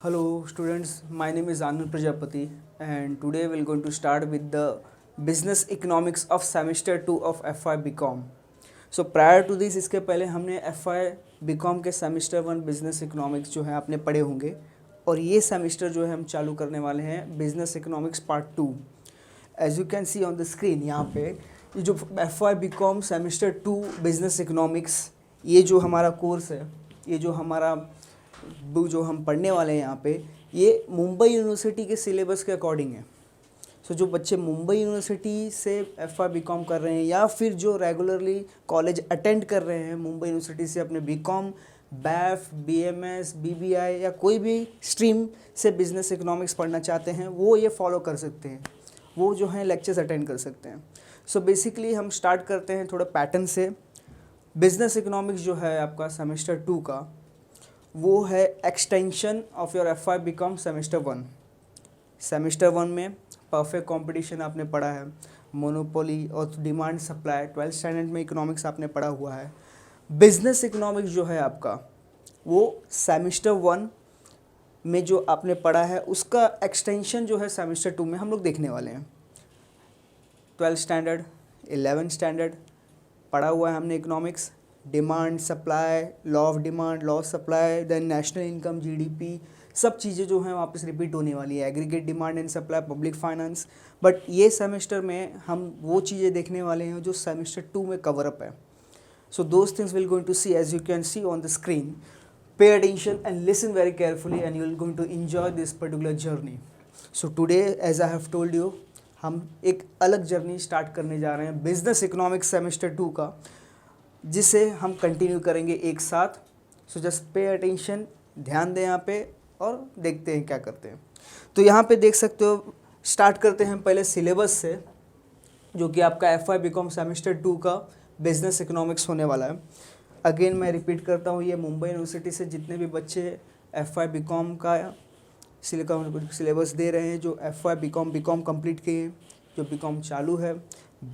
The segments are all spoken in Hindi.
Hello students, my name is Anand Prajapati and today we're going to start with the business economics of semester 2 of FY BCom. So prior to this इसके पहले हमने FY BCom के semester 1 business economics जो है आपने पढ़े होंगे और ये semester जो है हम चालू करने वाले हैं business economics part 2. As you can see on the screen यहाँ पे ये जो FY BCom semester 2 business economics ये जो हमारा कोर्स है, ये जो हमारा जो हम पढ़ने वाले हैं यहाँ पे, ये मुंबई यूनिवर्सिटी के सिलेबस के अकॉर्डिंग है. सो जो बच्चे मुंबई यूनिवर्सिटी से FY BCom कर रहे हैं या फिर जो रेगुलरली कॉलेज अटेंड कर रहे हैं मुंबई यूनिवर्सिटी से अपने BCom, BAF, BMS, BBI या कोई भी स्ट्रीम से बिजनेस इकोनॉमिक्स पढ़ना चाहते हैं, वो ये फॉलो कर सकते हैं, वो जो है लेक्चर्स अटेंड कर सकते हैं. सो बेसिकली हम स्टार्ट करते हैं थोड़ा पैटर्न से. बिजनेस इकोनॉमिक्स जो है आपका सेमेस्टर 2 का, वो है extension of your FY BCom semester 1. Semester 1 में परफेक्ट कंपटीशन आपने पढ़ा है, मोनोपोली और डिमांड सप्लाई, 12th स्टैंडर्ड में इकोनॉमिक्स आपने पढ़ा हुआ है. बिजनेस इकोनॉमिक्स जो है आपका, वो सेमेस्टर 1 में जो आपने पढ़ा है उसका एक्सटेंशन जो है सेमेस्टर 2 में हम लोग देखने वाले हैं. 12th स्टैंडर्ड, 11th स्टैंडर्ड पढ़ा हुआ है हमने economics, demand supply, law of demand, law of supply, then national income, GDP, सब चीज़ें जो हैं वापस रिपीट होने वाली है. Aggregate demand and supply, public finance. But ये सेमेस्टर में हम वो चीज़ें देखने वाले हैं जो सेमेस्टर 2 में कवर अप है. So those things will going to see as you can see on the screen. Pay attention and listen very carefully and you will going to enjoy this particular journey. So today as I have told you, हम एक अलग जर्नी स्टार्ट करने जा रहे हैं बिजनेस इकोनॉमिक्स सेमेस्टर 2 का, जिसे हम कंटिन्यू करेंगे एक साथ. सो जस्ट पे अटेंशन, ध्यान दें यहाँ पे और देखते हैं क्या करते हैं. तो यहाँ पे देख सकते हो, स्टार्ट करते हैं पहले सिलेबस से, जो कि आपका FY BCom सेमेस्टर 2 का बिजनेस इकोनॉमिक्स होने वाला है. अगेन मैं रिपीट करता हूँ, ये मुंबई यूनिवर्सिटी से जितने भी बच्चे FY BCom का सिलेबस दे रहे हैं, जो FY BCom कंप्लीट किए हैं, जो BCom चालू है,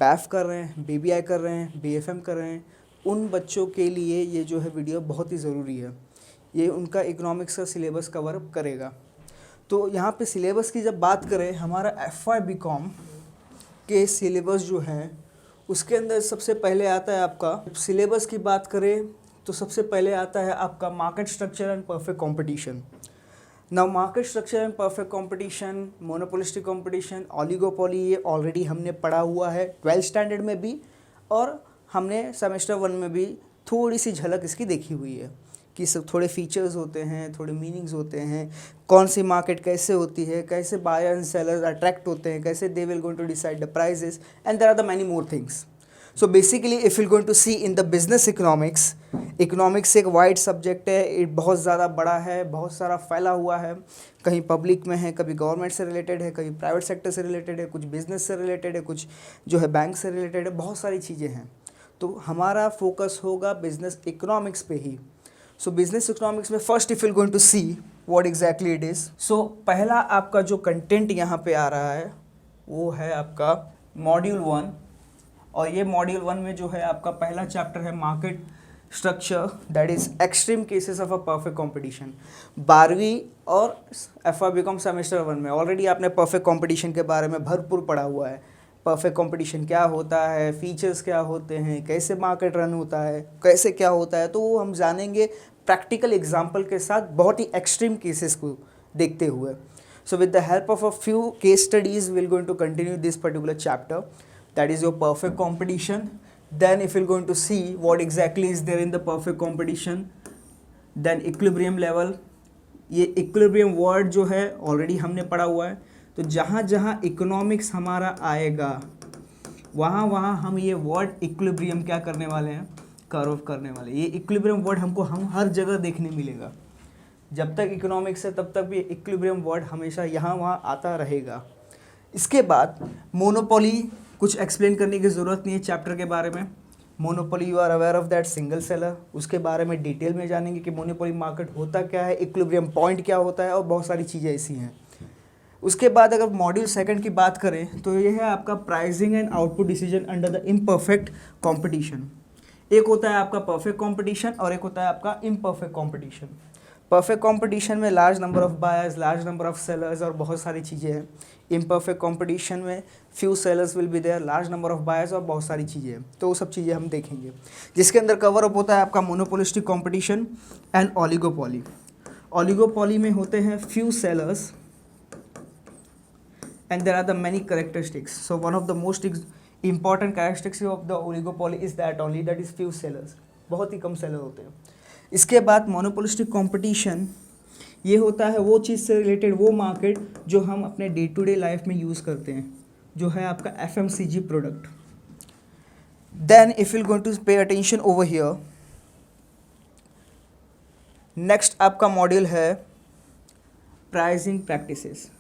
BAF कर रहे हैं, BBI कर रहे हैं, BFM कर रहे हैं, उन बच्चों के लिए ये जो है वीडियो बहुत ही ज़रूरी है. ये उनका इकोनॉमिक्स का सिलेबस कवर अप करेगा. तो यहाँ पे सिलेबस की जब बात करें, हमारा FY BCom के सिलेबस जो है उसके अंदर सबसे पहले आता है आपका, सिलेबस की बात करें तो सबसे पहले आता है आपका market structure and perfect competition. Now market structure and perfect competition, monopolistic competition, oligopoly, ये ऑलरेडी हमने पढ़ा हुआ है 12th स्टैंडर्ड में भी, और हमने सेमेस्टर 1 में भी थोड़ी सी झलक इसकी देखी हुई है कि सब थोड़े फीचर्स होते हैं, थोड़े मीनिंग्स होते हैं, कौन सी मार्केट कैसे होती है, कैसे बायर एंड सेलर्स अट्रैक्ट होते हैं, कैसे they will going to decide the prices, and there are the many more things. So basically if you going to see in the business economics, economics एक वाइड सब्जेक्ट है, ये बहुत ज़्यादा बड़ा है, बहुत सारा फैला हुआ है, कहीं पब्लिक में है, कभी गवर्नमेंट से रिलेटेड है, कभी प्राइवेट सेक्टर से रिलेटेड है, कुछ बिजनेस से रिलेटेड है, कुछ जो है बैंक से रिलेटेड है, बहुत सारी चीज़ें हैं. तो हमारा फोकस होगा बिजनेस इकोनॉमिक्स पे ही. सो बिजनेस इकोनॉमिक्स में first if you going to see what exactly it is. So पहला आपका जो कंटेंट यहाँ पे आ रहा है वो है आपका मॉड्यूल 1, और ये मॉड्यूल 1 में जो है आपका पहला चैप्टर है market structure, that is extreme cases of a perfect competition. 12वीं और FY BCom सेमेस्टर 1 में ऑलरेडी आपने परफेक्ट कंपटीशन के बारे में भरपूर पढ़ा हुआ है. परफेक्ट कंपटीशन क्या होता है, फीचर्स क्या होते हैं, कैसे मार्केट रन होता है, कैसे क्या होता है, तो वो हम जानेंगे प्रैक्टिकल एग्जांपल के साथ, बहुत ही एक्सट्रीम केसेस को देखते हुए. So with the help of a few case studies will going to continue this particular chapter, that is your perfect competition. Then if you going to see what exactly is there in the perfect competition. Then equilibrium level, ये इक्विलिब्रियम वर्ड जो है ऑलरेडी हमने पढ़ा हुआ है. तो जहाँ जहाँ इकोनॉमिक्स हमारा आएगा वहाँ वहाँ हम ये वर्ड इक्विलिब्रियम क्या करने वाले हैं, कर्व करने वाले. ये इक्विलिब्रियम वर्ड हम हर जगह देखने मिलेगा. जब तक इकोनॉमिक्स है तब तक भी इक्विलिब्रियम वर्ड हमेशा यहाँ वहाँ आता रहेगा. इसके बाद मोनोपोली, कुछ एक्सप्लेन करने की ज़रूरत नहीं है चैप्टर के बारे में. Monopoly you are aware of that, single seller, उसके बारे में डिटेल में जानेंगे कि मोनोपोली मार्केट होता क्या है, इक्विलिब्रियम पॉइंट क्या होता है, और बहुत सारी चीज़ें ऐसी हैं. उसके बाद अगर मॉड्यूल 2 की बात करें तो ये है आपका pricing and output decision under the imperfect competition. एक होता है आपका परफेक्ट कंपटीशन और एक होता है आपका इम्परफेक्ट कंपटीशन. परफेक्ट कंपटीशन में large number of buyers, large number of sellers और बहुत सारी चीज़ें हैं। इम्परफेक्ट कंपटीशन में few sellers will be there, large number of buyers और बहुत सारी चीज़ें हैं। तो वो सब चीज़ें हम देखेंगे, जिसके अंदर कवर अप होता है आपका monopolistic competition and oligopoly. Oligopoly में होते हैं few sellers and there are the many characteristics. So one of the most important characteristics of the oligopoly is that only, that is few sellers, बहुत ही कम सेलर होते हैं। इसके बाद मोनोपोलिस्टिक कंपटीशन, ये होता है वो चीज़ से रिलेटेड, वो मार्केट जो हम अपने डे टू डे लाइफ में यूज़ करते हैं, जो है आपका FMCG product. Then if you going to pay attention over here, next आपका मॉड्यूल है प्राइसिंग प्रैक्टिसेस।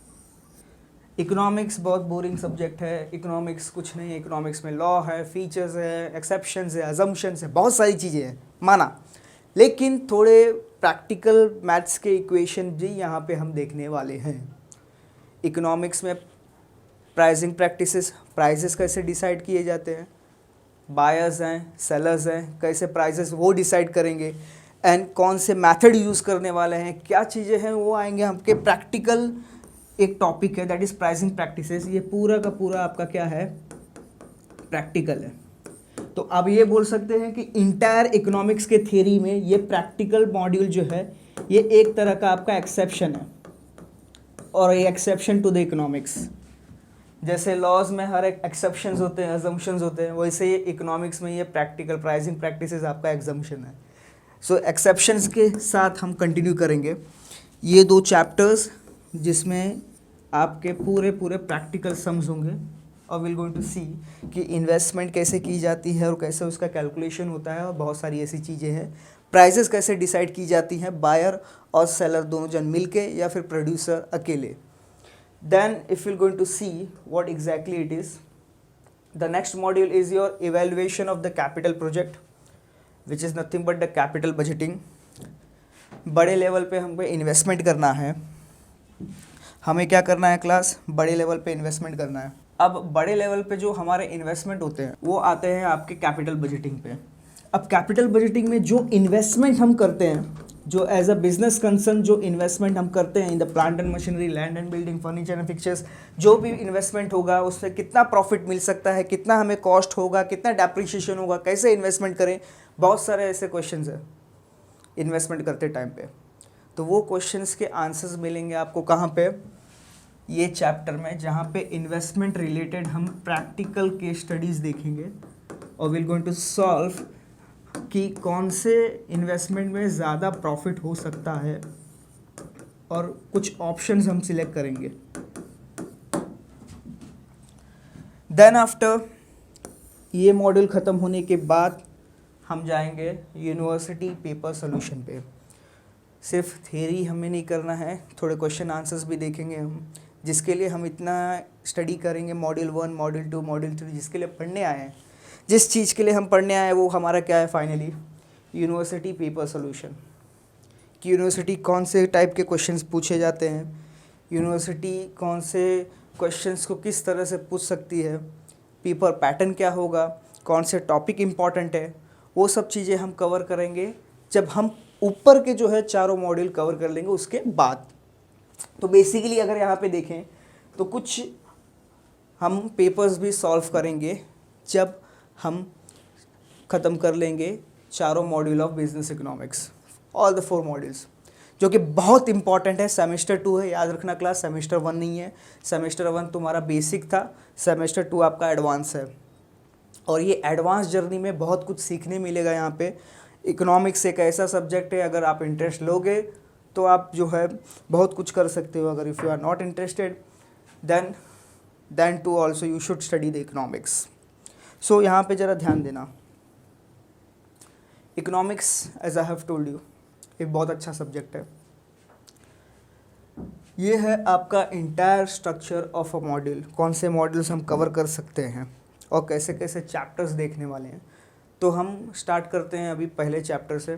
इकोनॉमिक्स बहुत बोरिंग सब्जेक्ट है, इकोनॉमिक्स कुछ नहीं है, इकोनॉमिक्स में लॉ है, फीचर्स है, एक्सेप्शंस है, अजम्पशंस है, बहुत सारी चीज़ें हैं माना, लेकिन थोड़े प्रैक्टिकल मैथ्स के इक्वेशन भी यहाँ पे हम देखने वाले हैं। इकोनॉमिक्स में प्राइसिंग प्रैक्टिसेस, प्राइसेस कैसे डिसाइड किए जाते हैं, बायर्स हैं, सेलर्स हैं, कैसे प्राइसेस वो डिसाइड करेंगे, एंड कौन से मेथड यूज़ करने वाले हैं, क्या चीज़ें हैं वो आएंगे आपके प्रैक्टिकल। एक टॉपिक है दैट इज़ प्राइसिंग प्रैक्टिसेस, ये पूरा का पूरा आपका क्या है, प्रैक्टिकल है। तो आप ये बोल सकते हैं कि इंटायर इकोनॉमिक्स के थियरी में ये प्रैक्टिकल मॉड्यूल जो है ये एक तरह का आपका एक्सेप्शन है, और ये एक्सेप्शन टू द इकोनॉमिक्स। जैसे लॉज में हर एक एक्सेप्शंस होते हैं, अजम्पशंस होते हैं, वैसे ये इकोनॉमिक्स में ये प्रैक्टिकल प्राइसिंग प्रैक्टिसेस आपका एग्जम्पशन है। सो एक्सेप्शंस के साथ हम कंटिन्यू करेंगे ये 2 चैप्टर्स, जिसमें आपके पूरे प्रैक्टिकल सम्स होंगे, और विल गोइंग टू सी कि इन्वेस्टमेंट कैसे की जाती है और कैसे उसका कैलकुलेशन होता है, और बहुत सारी ऐसी चीज़ें हैं। प्राइसेस कैसे डिसाइड की जाती हैं, बायर और सेलर दोनों जन मिलके या फिर प्रोड्यूसर अकेले। Then if you going to see what exactly it is, the next module is your evaluation of the capital project, which is nothing but the capital budgeting. बड़े लेवल पे हमको इन्वेस्टमेंट करना है, हमें क्या करना है क्लास, बड़े लेवल पे इन्वेस्टमेंट करना है। अब बड़े लेवल पे जो हमारे इन्वेस्टमेंट होते हैं वो आते हैं आपके कैपिटल बजटिंग पे। अब कैपिटल बजटिंग में जो इन्वेस्टमेंट हम करते हैं, जो एज अ बिजनेस कंसर्न जो इन्वेस्टमेंट हम करते हैं in the plant and machinery, land and building, furniture and fixtures, जो भी इन्वेस्टमेंट होगा उससे कितना प्रॉफिट मिल सकता है, कितना हमें कॉस्ट होगा, कितना डेप्रिशिएशन होगा, कैसे इन्वेस्टमेंट करें, बहुत सारे ऐसे क्वेश्चंस हैं इन्वेस्टमेंट करते टाइम पे। तो वो क्वेश्चंस के आंसर्स मिलेंगे आपको कहाँ पे, ये चैप्टर में, जहाँ पे इन्वेस्टमेंट रिलेटेड हम प्रैक्टिकल केस स्टडीज़ देखेंगे, और विल गोइंग टू सॉल्व कि कौन से इन्वेस्टमेंट में ज़्यादा प्रॉफिट हो सकता है, और कुछ ऑप्शंस हम सिलेक्ट करेंगे। देन आफ्टर ये मॉड्यूल ख़त्म होने के बाद हम जाएंगे यूनिवर्सिटी पेपर सोल्यूशन पे। सिर्फ थ्योरी हमें नहीं करना है, थोड़े क्वेश्चन आंसर्स भी देखेंगे हम, जिसके लिए हम इतना स्टडी करेंगे, मॉड्यूल 1, मॉड्यूल 2, मॉड्यूल 3, जिसके लिए पढ़ने आए हैं, जिस चीज़ के लिए हम पढ़ने आए हैं वो हमारा क्या है फाइनली, यूनिवर्सिटी पेपर सोल्यूशन। कि यूनिवर्सिटी कौन से टाइप के क्वेश्चंस पूछे जाते हैं, यूनिवर्सिटी कौन से क्वेश्चंस को किस तरह से पूछ सकती है, पेपर पैटर्न क्या होगा, कौन से टॉपिक इम्पॉर्टेंट है, वो सब चीज़ें हम कवर करेंगे जब हम ऊपर के जो है चारों मॉड्यूल कवर कर लेंगे उसके बाद। तो बेसिकली अगर यहाँ पे देखें तो कुछ हम पेपर्स भी सॉल्व करेंगे जब हम ख़त्म कर लेंगे चारों module of business economics, all the 4 modules, जो कि बहुत इंपॉर्टेंट है। सेमेस्टर 2 है, याद रखना क्लास, सेमेस्टर 1 नहीं है। सेमेस्टर 1 तुम्हारा बेसिक था, सेमेस्टर 2 आपका एडवांस है, और ये एडवांस जर्नी में बहुत कुछ सीखने मिलेगा यहाँ पे। इकोनॉमिक्स एक ऐसा सब्जेक्ट है, अगर आप इंटरेस्ट लोगे तो आप जो है बहुत कुछ कर सकते हो। अगर if you are not interested then to also you should study the economics. So यहाँ पे ज़रा ध्यान देना, economics as I have told you एक बहुत अच्छा सब्जेक्ट है। ये है आपका entire structure of a module, कौन से मॉड्यूल्स हम कवर कर सकते हैं और कैसे कैसे चैप्टर्स देखने वाले हैं। तो हम स्टार्ट करते हैं अभी पहले चैप्टर से,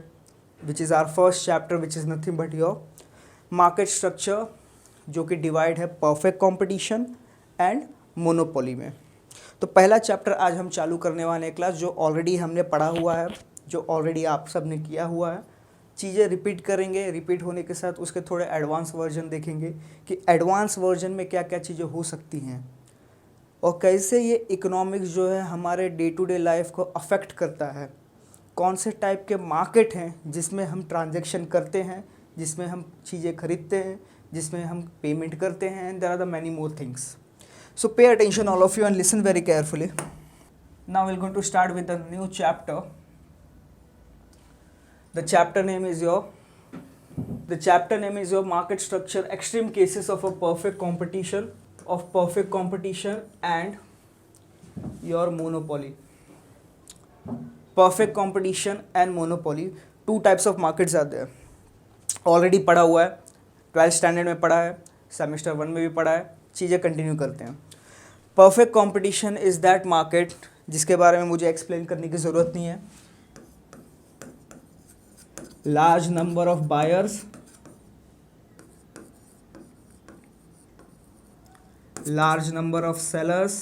which is our first chapter, which is nothing but your market structure, जो कि डिवाइड है परफेक्ट कंपटीशन एंड मोनोपोली में। तो पहला चैप्टर आज हम चालू करने वाले हैं क्लास, जो ऑलरेडी हमने पढ़ा हुआ है, जो ऑलरेडी आप सब ने किया हुआ है, चीज़ें रिपीट करेंगे, रिपीट होने के साथ उसके थोड़े एडवांस वर्जन देखेंगे कि एडवांस वर्जन में क्या क्या चीज़ें हो सकती हैं और कैसे ये इकोनॉमिक्स जो है हमारे डे टू डे लाइफ को अफेक्ट करता है। कौन से टाइप के मार्केट हैं जिसमें हम ट्रांजैक्शन करते हैं, जिसमें हम चीज़ें खरीदते हैं, जिसमें हम पेमेंट करते हैं, and there are the many more things. So pay attention all of you and listen very carefully. Now we're going to start with a new chapter. The chapter name is your market structure, extreme cases of a perfect competition and your monopoly. Perfect competition and monopoly, two types of markets are there. Already पढ़ा हुआ है, 12th स्टैंडर्ड में पढ़ा है, सेमेस्टर 1 में भी पढ़ा है, चीज़ें कंटिन्यू करते हैं. Perfect competition is that market जिसके बारे में मुझे एक्सप्लेन करने की ज़रूरत नहीं है. Large number of buyers, large number of sellers,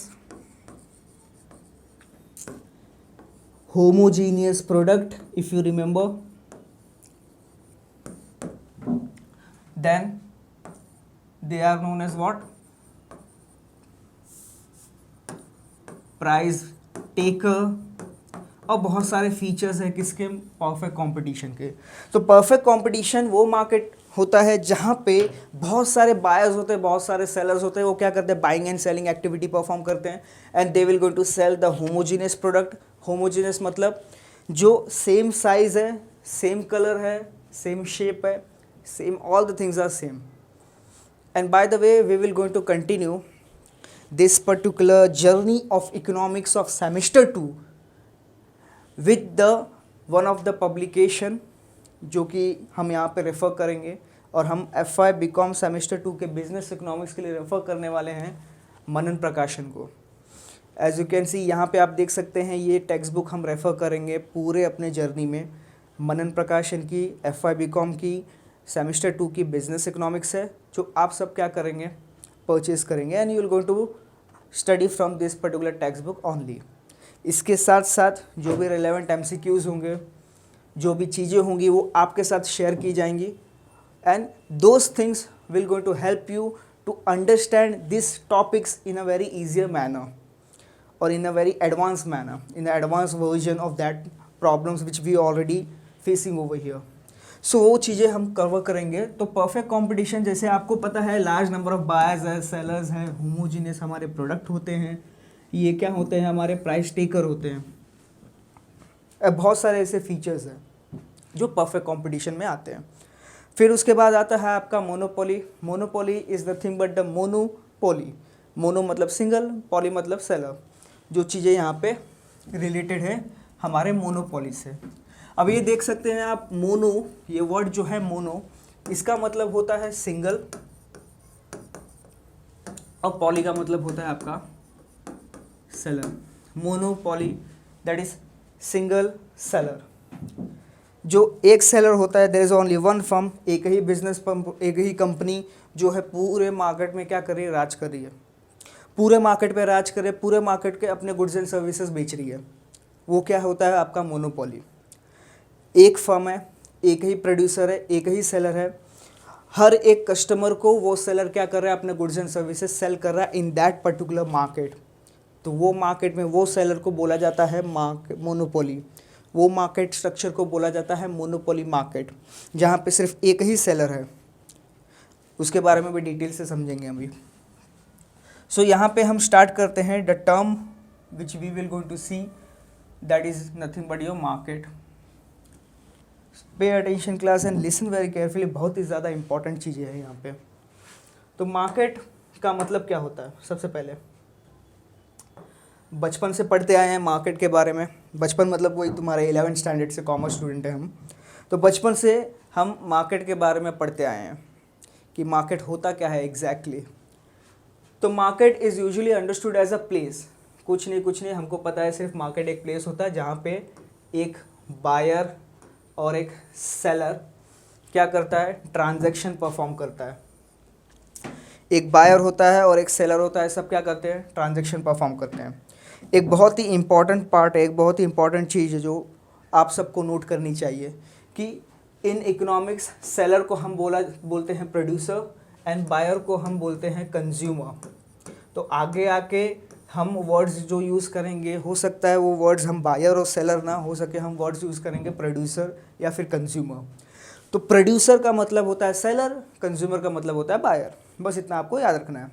homogeneous product if you remember, then they are known as what? Price taker. और बहुत सारे फीचर्स हैं किसके? परफेक्ट कंपटीशन के. तो परफेक्ट कंपटीशन वो मार्केट होता है जहाँ पे बहुत सारे बायर्स होते हैं, बहुत सारे सेलर्स होते हैं. वो क्या करते हैं? Buying and selling activity perform करते हैं and they will going to sell the homogeneous product. Homogeneous मतलब जो सेम साइज है, सेम कलर है, सेम शेप है, same, all the things are same. And by the way we will going to continue this particular journey of economics of semester 2 with the one of the publication जो कि हम यहाँ पे रेफ़र करेंगे और हम FY BCom सेमेस्टर 2 के बिजनेस इकोनॉमिक्स के लिए रेफ़र करने वाले हैं मनन प्रकाशन को. एज यू कैन सी यहाँ पे आप देख सकते हैं ये टेक्स्ट बुक हम रेफ़र करेंगे पूरे अपने जर्नी में. मनन प्रकाशन की FY BCom की सेमेस्टर 2 की बिजनेस इकोनॉमिक्स है जो आप सब क्या करेंगे? परचेज करेंगे and you will going to study from this particular text book only. इसके साथ साथ जो भी रिलेवेंट MCQs होंगे, जो भी चीज़ें होंगी वो आपके साथ शेयर की जाएंगी and those things will going to help you to understand this topics in a very easier manner और in a very advance manner, in the advance version of that problems which we already facing over here. So वो चीज़ें हम कवर करेंगे. तो परफेक्ट कंपटीशन जैसे आपको पता है, लार्ज नंबर ऑफ बायर्स है, सेलर्स हैं, होमोजीनियस हमारे प्रोडक्ट होते हैं, ये क्या होते हैं? हमारे प्राइस टेकर होते हैं. बहुत सारे ऐसे फीचर्स हैं जो परफेक्ट कंपटीशन में आते हैं. फिर उसके बाद आता है आपका monopoly. Monopoly is nothing but the monopoly. Mono मतलब सिंगल, पॉली मतलब सेलर. जो चीज़ें यहाँ पे रिलेटेड है हमारे मोनोपोली से. अब ये देख सकते हैं आप, मोनो, ये वर्ड जो है मोनो, इसका मतलब होता है सिंगल और पॉली का मतलब होता है आपका seller. Monopoly that is single seller. जो एक सेलर होता है, there is only one firm, एक ही बिजनेस फर्म, एक ही कंपनी जो है पूरे मार्केट में क्या कर रही है? राज कर रही है. पूरे मार्केट पे राज कर रही है, पूरे मार्केट के अपने गुड्स एंड सर्विसेज बेच रही है. वो क्या होता है? आपका मोनोपोली. एक फर्म है, एक ही प्रोड्यूसर है, एक ही सेलर है. हर एक कस्टमर को वो सेलर क्या कर रहा है? अपने गुड्स एंड सर्विसेज सेल कर रहा है इन दैट पर्टिकुलर मार्केट. तो वो मार्केट में वो सेलर को बोला जाता है मोनोपोली. वो मार्केट स्ट्रक्चर को बोला जाता है मोनोपोली मार्केट, जहाँ पे सिर्फ एक ही सेलर है. उसके बारे में भी डिटेल से समझेंगे अभी. सो यहाँ पे हम स्टार्ट करते हैं. The term which we will going to see that is nothing but your market. Pay attention class and listen very carefully. बहुत ही ज़्यादा इंपॉर्टेंट चीज़ें हैं यहाँ पे. तो मार्केट का मतलब क्या होता है? सबसे पहले बचपन से पढ़ते आए हैं मार्केट के बारे में. बचपन मतलब वही तुम्हारे 11th स्टैंडर्ड से, कॉमर्स स्टूडेंट हैं हम. तो बचपन से हम मार्केट के बारे में पढ़ते आए हैं कि मार्केट होता क्या है एग्जैक्टली. तो market is usually understood as a place. कुछ नहीं, हमको पता है सिर्फ मार्केट एक प्लेस होता है जहाँ पे एक बायर और एक सेलर क्या करता है? ट्रांजैक्शन परफॉर्म करता है. एक बायर होता है और एक सेलर होता है, सब क्या करते हैं? ट्रांजैक्शन परफॉर्म करते हैं. एक बहुत ही इंपॉर्टेंट पार्ट है, एक बहुत ही इंपॉर्टेंट चीज़ है जो आप सबको नोट करनी चाहिए कि इन इकोनॉमिक्स सेलर को हम बोलते हैं प्रोड्यूसर एंड बायर को हम बोलते हैं कंज्यूमर। तो आगे आके हम वर्ड्स जो यूज़ करेंगे, हो सकता है वो वर्ड्स हम बायर और सेलर ना हो सके, हम वर्ड्स यूज़ करेंगे प्रोड्यूसर या फिर कंज्यूमर। तो प्रोड्यूसर का मतलब होता है सेलर, कंज्यूमर का मतलब होता है बायर। बस इतना आपको याद रखना है।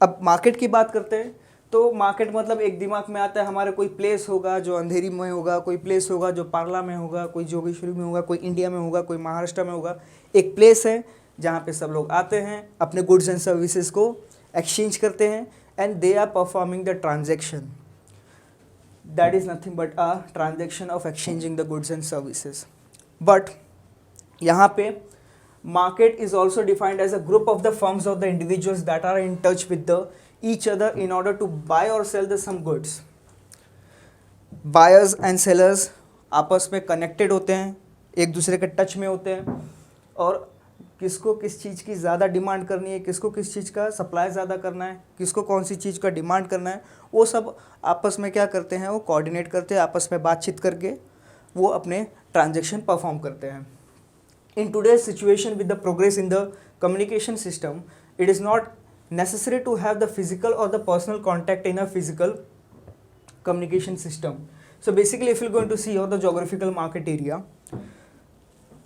अब मार्केट की बात करते हैं। तो मार्केट मतलब एक दिमाग में आता है हमारे, कोई प्लेस होगा जो अंधेरी में होगा, कोई प्लेस होगा जो पार्ला में होगा, कोई जोगेश्वरी में होगा, कोई इंडिया में होगा, कोई महाराष्ट्र में होगा। एक प्लेस है जहाँ पे सब लोग आते हैं, अपने गुड्स एंड सर्विसेज को एक्सचेंज करते हैं and they are performing the transaction. That is nothing but a transaction of exchanging the goods and services. But यहाँ पे market is also defined as a group of the firms or the individuals that are in touch with each other in order to buy or sell some goods. Buyers and sellers आपस में कनेक्टेड होते हैं, एक दूसरे के टच में होते हैं, और किसको किस चीज़ की ज़्यादा डिमांड करनी है, किसको किस चीज़ का सप्लाई ज़्यादा करना है, किसको कौन सी चीज़ का डिमांड करना है, वो सब आपस में क्या करते हैं, वो कोऑर्डिनेट करते हैं, आपस में बातचीत करके वो अपने ट्रांजेक्शन परफॉर्म करते हैं। In today's situation with the progress in the communication system, it is not necessary to have the physical or the personal contact in a physical communication system. So basically if you're going to see or the geographical market area,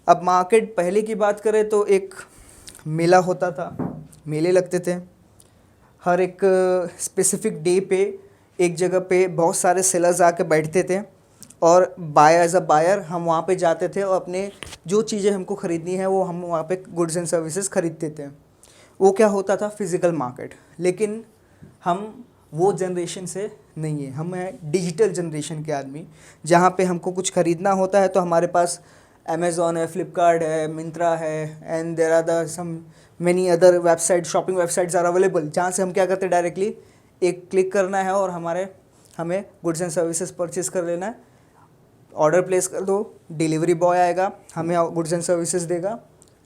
अब मार्केट पहले की बात करें तो एक मेला होता था, मेले लगते थे, हर एक स्पेसिफिक डे पे एक जगह पे बहुत सारे सेलर्स आके बैठते थे और एज अ बायर हम वहाँ पे जाते थे और अपने जो चीज़ें हमको ख़रीदनी है वो हम वहाँ पे गुड्स एंड सर्विसेज ख़रीदते थे। वो क्या होता था, फिज़िकल मार्केट। लेकिन हम वो जनरेशन से नहीं है, हम हैं डिजिटल जनरेशन के आदमी, जहाँ पे हमको कुछ ख़रीदना होता है तो हमारे पास अमेज़ॉन है, फ्लिपकार्ट है, मिंत्रा है, and there are the some many other website, shopping websites are available, जहाँ से हम क्या करते हैं, डायरेक्टली एक क्लिक करना है और हमें गुड्स एंड सर्विसेज परचेज़ कर लेना है। ऑर्डर प्लेस कर दो, डिलीवरी बॉय आएगा, हमें गुड्स एंड सर्विसेज देगा,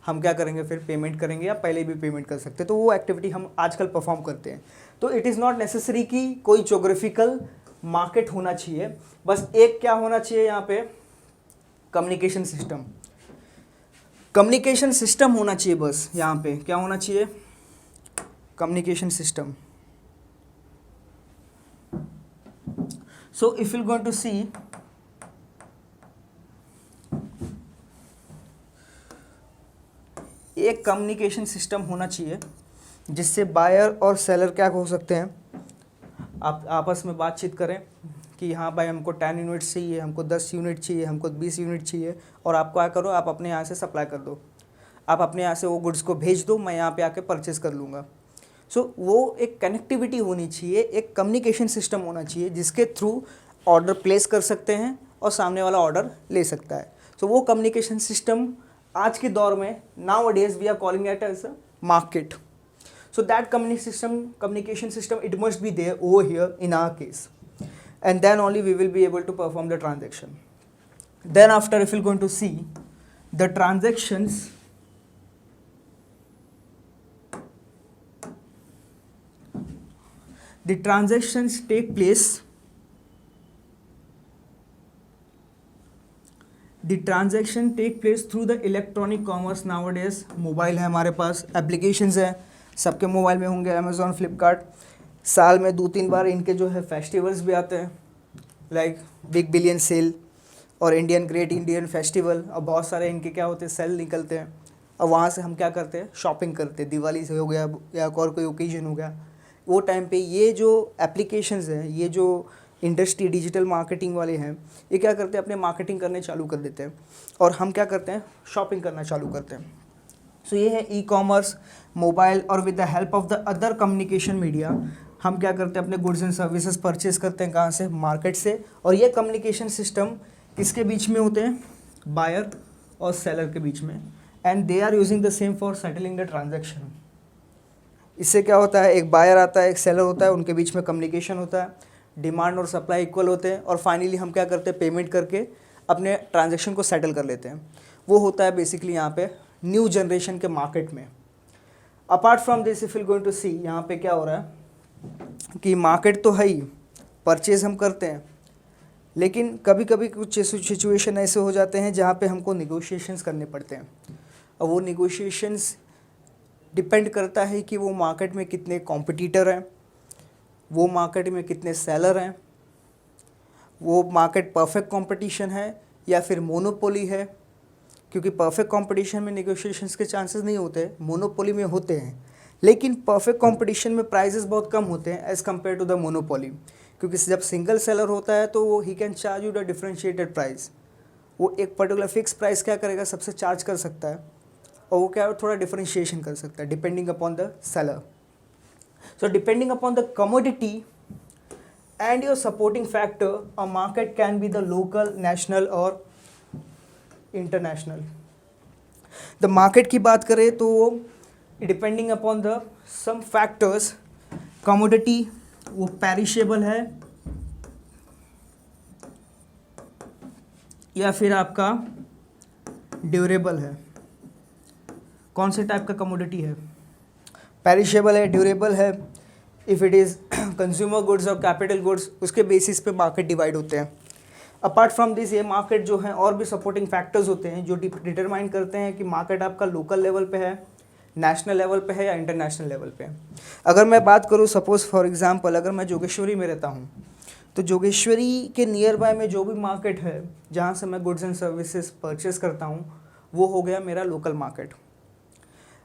हम क्या करेंगे, फिर पेमेंट करेंगे, या पहले भी पेमेंट कर सकते हैं। तो वो एक्टिविटी हम आजकल परफॉर्म करते हैं। तो इट इज़ नॉट नेसेसरी कि कोई जोग्राफिकल मार्केट होना चाहिए, बस एक क्या होना चाहिए यहाँ पे, कम्युनिकेशन सिस्टम। कम्युनिकेशन सिस्टम होना चाहिए, बस यहाँ पे क्या होना चाहिए, communication system. So if you going to see, एक कम्युनिकेशन सिस्टम होना चाहिए जिससे बायर और सेलर क्या हो सकते हैं, आप आपस में बातचीत करें कि हाँ भाई हमको 10 यूनिट्स चाहिए, हमको 10 यूनिट चाहिए, हमको 20 यूनिट चाहिए, और आप क्या करो, आप अपने यहाँ से सप्लाई कर दो, आप अपने यहाँ से वो गुड्स को भेज दो, मैं यहाँ पे आके परचेज़ कर लूँगा। सो वो एक कनेक्टिविटी होनी चाहिए, एक कम्युनिकेशन सिस्टम होना चाहिए जिसके थ्रू ऑर्डर प्लेस कर सकते हैं और सामने वाला ऑर्डर ले सकता है। सो वो कम्युनिकेशन सिस्टम आज के दौर में nowadays we are calling it as a market. So that communication system it must be there over here in our case, and then only we will be able to perform the transaction. Then after, if you're going to see the transactions, the transactions take place, the transaction take place through the electronic commerce nowadays। Mobile है हमारे पास, एप्लीकेशंस है, सबके मोबाइल में होंगे, अमेज़ॉन, फ्लिपकार्ट। साल में 2-3 बार इनके जो है फेस्टिवल्स भी आते हैं, लाइक बिग बिलियन सेल और ग्रेट इंडियन फेस्टिवल, और बहुत सारे इनके क्या होते हैं, सेल निकलते हैं, और वहाँ से हम क्या करते हैं, शॉपिंग करते हैं। दिवाली से हो गया या और कोई ओकेजन हो गया, वो टाइम पे ये जो एप्लीकेशंस हैं, ये जो इंडस्ट्री डिजिटल मार्केटिंग वाले हैं, ये क्या करते हैं, अपने मार्केटिंग करने चालू कर देते हैं, और हम क्या करते हैं, शॉपिंग करना चालू करते हैं। सो ये है ई कॉमर्स, मोबाइल, और with the help of the other communication media हम क्या करते हैं, अपने गुड्स एंड सर्विसेज परचेज करते हैं, कहाँ से, मार्केट से। और ये कम्युनिकेशन सिस्टम किसके बीच में होते हैं, बायर और सेलर के बीच में, and they are using the same for settling the transaction. इससे क्या होता है, एक बायर आता है, एक सेलर होता है, उनके बीच में कम्युनिकेशन होता है, डिमांड और सप्लाई इक्वल होते हैं, और फाइनली हम क्या करते हैं, पेमेंट करके अपने ट्रांजैक्शन को सेटल कर लेते हैं। वो होता है बेसिकली यहाँ पे न्यू जनरेशन के मार्केट में। Apart from this, if you going to see, यहाँ पे क्या हो रहा है कि मार्केट तो है ही, परचेज हम करते हैं, लेकिन कभी कभी कुछ सिचुएशन ऐसे हो जाते हैं जहाँ पे हमको निगोशिएशंस करने पड़ते हैं, और वो निगोशिएशंस डिपेंड करता है कि वो मार्केट में कितने कॉम्पिटिटर हैं, वो मार्केट में कितने सेलर हैं, वो मार्केट परफेक्ट कंपटीशन है या फिर मोनोपोली है। क्योंकि परफेक्ट कंपटीशन में नेगोशिएशंस के चांसेस नहीं होते, मोनोपोली में होते हैं। लेकिन परफेक्ट कंपटीशन में प्राइजेस बहुत कम होते हैं as compare to the monopoly, क्योंकि जब सिंगल सेलर होता है तो वो ही can charge you the differentiated price. वो एक पर्टिकुलर फिक्स प्राइस क्या करेगा, सबसे चार्ज कर सकता है, और वो क्या थोड़ा डिफरेंशिएशन कर सकता है depending upon the seller. So depending upon the commodity and your supporting factor, a market can be the local, national or international. The market की बात करें तो depending upon the some factors, commodity वो perishable है या फिर आपका ड्यूरेबल है। कौन से टाइप का कमोडिटी है? पेरिशेबल है, ड्यूरेबल है। If it is consumer goods और कैपिटल गुड्स, उसके बेसिस पे मार्केट डिवाइड होते हैं। अपार्ट फ्रॉम दिस ये मार्केट जो है और भी सपोर्टिंग फैक्टर्स होते हैं जो डिटरमाइन करते हैं कि मार्केट आपका लोकल लेवल पे है, नेशनल लेवल पे है या इंटरनेशनल लेवल पे है। अगर मैं बात करूँ सपोज़ फॉर एग्जांपल, अगर मैं जोगेश्वरी में रहता हूँ तो जोगेश्वरी के नियर बाय में जो भी मार्केट है जहाँ से मैं गुड्स एंड सर्विसेज परचेस करता हूँ वो हो गया मेरा लोकल मार्केट।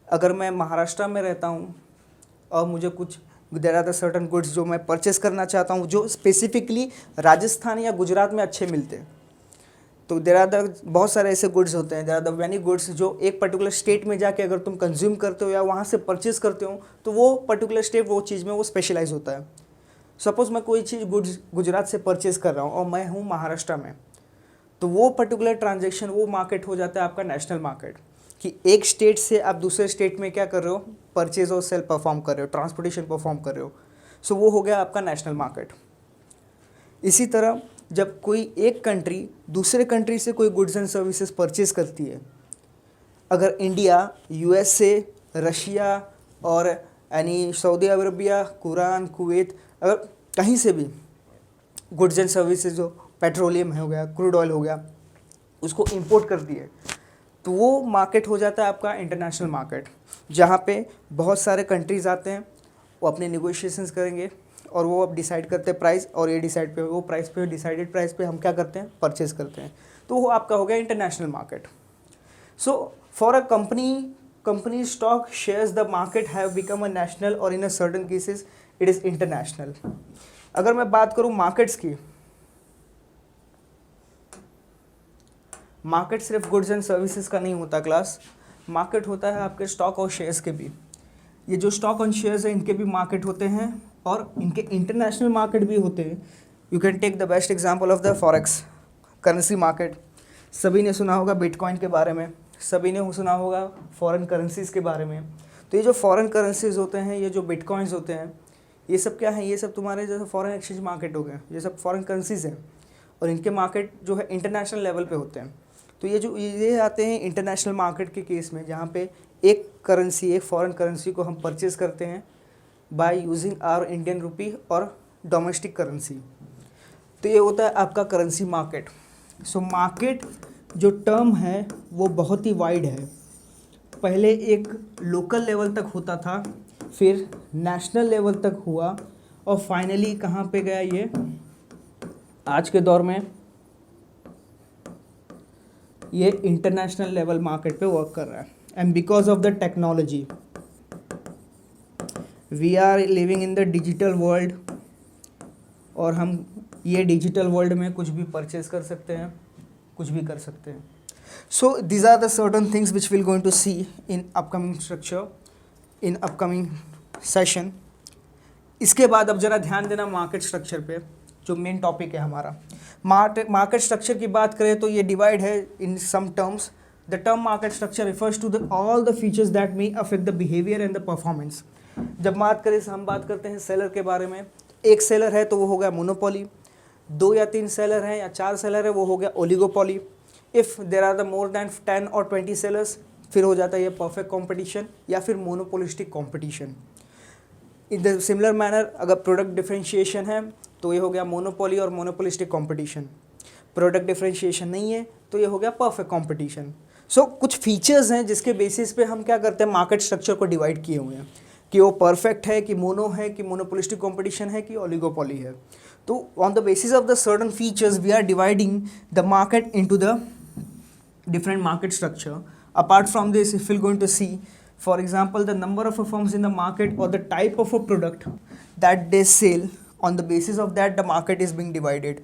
अगर मैं महाराष्ट्र में रहता हूँ और मुझे कुछ there are the certain goods जो मैं परचेस करना चाहता हूँ जो स्पेसिफिकली राजस्थान या गुजरात में अच्छे मिलते हैं, तो देर आर द बहुत सारे ऐसे गुड्स होते हैं, there are the many goods जो एक पर्टिकुलर स्टेट में जाके अगर तुम कंज्यूम करते हो या वहाँ से परचेस करते हो तो वो पर्टिकुलर स्टेट वो चीज़ में वो स्पेशलाइज होता है। सपोज़ मैं कोई चीज़ गुड्स गुजरात से परचेस कर रहा हूँ और मैं हूँ महाराष्ट्र में, तो वो पर्टिकुलर ट्रांजेक्शन वो मार्केट हो जाता है आपका नेशनल मार्केट, कि एक स्टेट से आप दूसरे स्टेट में क्या कर रहे हो, परचेज और सेल परफॉर्म कर रहे हो, ट्रांसपोर्टेशन परफॉर्म कर रहे हो। सो वो हो गया आपका नेशनल मार्केट। इसी तरह जब कोई एक कंट्री दूसरे कंट्री से कोई गुड्स एंड सर्विसेज परचेज करती है, अगर इंडिया, यूएसए, रशिया और यानी सऊदी अरबिया, कुरान, कुवैत, अगर कहीं से भी गुड्स एंड सर्विसेज जो पेट्रोलियम हो गया, क्रूड ऑयल हो गया, उसको इंपोर्ट करती है, तो वो मार्केट हो जाता है आपका इंटरनेशनल मार्केट, जहाँ पे बहुत सारे कंट्रीज़ आते हैं, वो अपने नेगोशिएशंस करेंगे और वो अब डिसाइड करते हैं प्राइस, और ये डिसाइड पे वो प्राइस पे डिसाइडेड प्राइस पे हम क्या करते हैं, परचेज करते हैं। तो वो आपका हो गया international market. So for a company stock shares the market have become a national और in a certain cases it is international. अगर मैं बात करूँ मार्केट्स की, मार्केट सिर्फ गुड्स एंड सर्विसेज का नहीं होता क्लास, मार्केट होता है आपके स्टॉक और शेयर्स के भी। ये जो स्टॉक और शेयर्स हैं इनके भी मार्केट होते हैं और इनके इंटरनेशनल मार्केट भी होते हैं। You can take the best example of the forex currency market. सभी ने सुना होगा बिटकॉइन के बारे में, सभी ने सुना होगा फॉरेन करेंसीज़ के बारे में। तो ये जो फॉरेन करेंसीज होते हैं, ये जो बिटकॉइंस होते हैं, ये सब क्या है, ये सब तुम्हारे जैसे फॉरेन एक्सचेंज मार्केट हो गए, ये सब फॉरेन करेंसीज हैं और इनके मार्केट जो है इंटरनेशनल लेवल पे होते हैं। तो ये आते हैं इंटरनेशनल मार्केट के केस में, जहाँ पे एक करेंसी, एक फॉरेन करेंसी को हम परचेज़ करते हैं by using our Indian rupee और डोमेस्टिक करेंसी। तो ये होता है आपका करेंसी मार्केट। सो मार्केट जो टर्म है वो बहुत ही वाइड है। पहले एक लोकल लेवल तक होता था, फिर नेशनल लेवल तक हुआ और फाइनली कहाँ पे गया ये, आज के दौर में ये इंटरनेशनल लेवल मार्केट पे वर्क कर रहा है। And because of the technology we are living in the digital world, और हम ये डिजिटल वर्ल्ड में कुछ भी परचेज कर सकते हैं, कुछ भी कर सकते हैं। So these are the certain things which will going to see in upcoming structure, in upcoming session. इसके बाद अब जरा ध्यान देना मार्केट स्ट्रक्चर पे, जो मेन टॉपिक है हमारा। मार्केट स्ट्रक्चर की बात करें तो ये डिवाइड है in some terms. The term market structure refers to the all the features that may affect the behaviour and the performance. जब बात करें हम बात करते हैं सेलर के बारे में। एक सेलर है तो वो हो गया मोनोपोली, 2 या 3 सेलर हैं या 4 सेलर है वो हो गया oligopoly. If there are the more than 10 और 20 सेलर्स, फिर हो जाता है ये परफेक्ट कॉम्पिटिशन या फिर monopolistic competition. In the similar manner अगर प्रोडक्ट डिफरेंशिएशन है तो ये हो गया मोनोपोली और मोनोपोलिस्टिक कॉम्पिटिशन। प्रोडक्ट डिफरेंशिएशन नहीं है, तो ये हो गया परफेक्ट कंपटीशन। सो कुछ फीचर्स हैं जिसके बेसिस पे हम क्या करते हैं, मार्केट स्ट्रक्चर को डिवाइड किए हुए हैं कि वो परफेक्ट है कि मोनो है कि मोनोपोलिस्टिक कंपटीशन है कि ओलिगोपोली है। तो on the basis of the certain features we are dividing the market into the different market structure. Apart from this, if we're going to see, for example, the number of firms in the market or the type of a product that they sell, on the basis of that the market is being divided.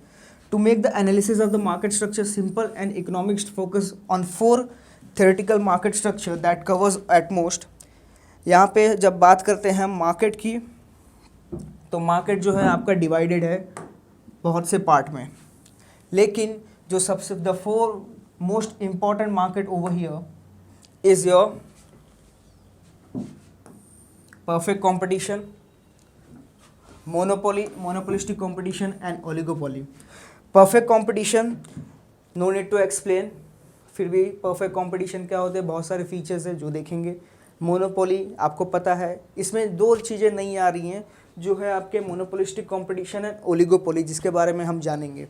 To make the analysis of the market structure simple and economics, focus on 4 theoretical market structure that covers at most. यहाँ पे जब बात करते हैं मार्केट की, तो मार्केट जो है आपका डिवाइडेड है बहुत से पार्ट में, लेकिन जो सबसे the 4 most important market over here is your perfect competition, monopolistic competition and oligopoly. Perfect competition no need to explain, फिर भी perfect competition क्या होते हैं, बहुत सारे फीचर्स हैं जो देखेंगे। मोनोपोली आपको पता है, इसमें 2 चीज़ें नहीं आ रही हैं जो है आपके मोनोपोलिस्टिक कंपटीशन एंड ओलिगोपोली, जिसके बारे में हम जानेंगे।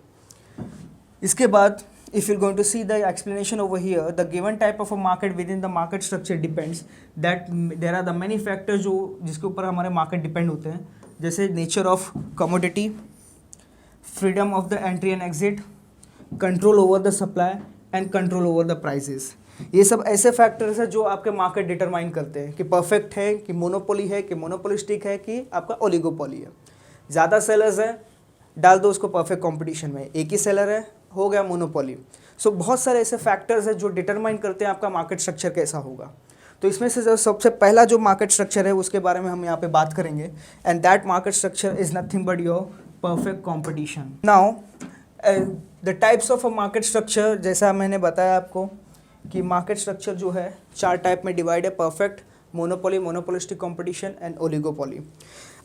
इसके बाद if you're going to see the explanation over here, the given type of a market within the market structure depends that there are the many factors जो जिसके ऊपर हमारे मार्केट डिपेंड होते हैं, जैसे nature of commodity, freedom of the entry and exit, control over the supply and control over the prices. ये सब ऐसे फैक्टर्स हैं जो आपके मार्केट डिटरमाइन करते हैं कि परफेक्ट है कि मोनोपोली है कि मोनोपोलिस्टिक है कि आपका ओलिगोपोली है। ज़्यादा सेलर्स है, डाल दो उसको परफेक्ट कंपटीशन में, एक ही सेलर है, हो गया मोनोपोली। सो बहुत सारे ऐसे फैक्टर्स हैं जो डिटरमाइन करते हैं आपका मार्केट स्ट्रक्चर कैसा होगा। तो इसमें से जो सबसे पहला जो मार्केट स्ट्रक्चर है उसके बारे में हम यहाँ पे बात करेंगे, and that market structure is nothing but your perfect competition. Now the types of a market structure, जैसा मैंने बताया आपको कि मार्केट स्ट्रक्चर जो है 4 टाइप में डिवाइड है, perfect, monopoly, monopolistic competition and oligopoly.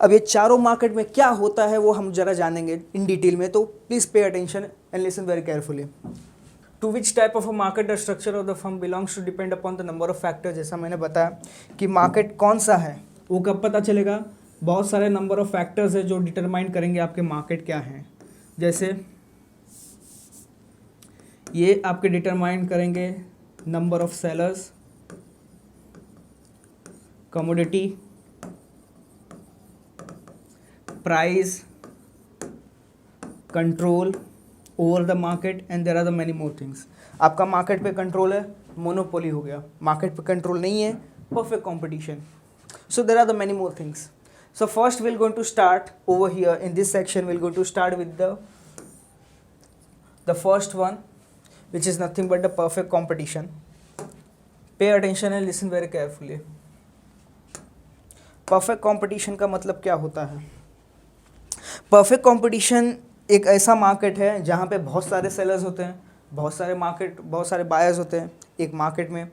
अब ये चारों मार्केट में क्या होता है वो हम जरा जानेंगे इन डिटेल में, तो please pay attention and listen very carefully. To which type of a market the structure of the firm belongs to depend upon the number of factor. जैसा मैंने बताया कि मार्केट कौन सा है वो कब पता चलेगा, बहुत सारे नंबर ऑफ फैक्टर्स है जो डिटरमाइन करेंगे आपके मार्केट क्या हैं। जैसे ये आपके डिटरमाइन करेंगे number of sellers, commodity, price, control over the market and there are the many more things. आपका मार्केट पे कंट्रोल है, मोनोपोली हो गया। मार्केट पे कंट्रोल नहीं है, perfect competition. So there are the many more things. So first we will going to start over here in this section, we will going to start with the first one which is nothing but the perfect competition. Pay attention and listen very carefully. Perfect competition का मतलब क्या होता है? Perfect competition एक ऐसा मार्केट है जहाँ पे बहुत सारे सेलर्स होते हैं, बहुत सारे बायर्स होते हैं एक मार्केट में।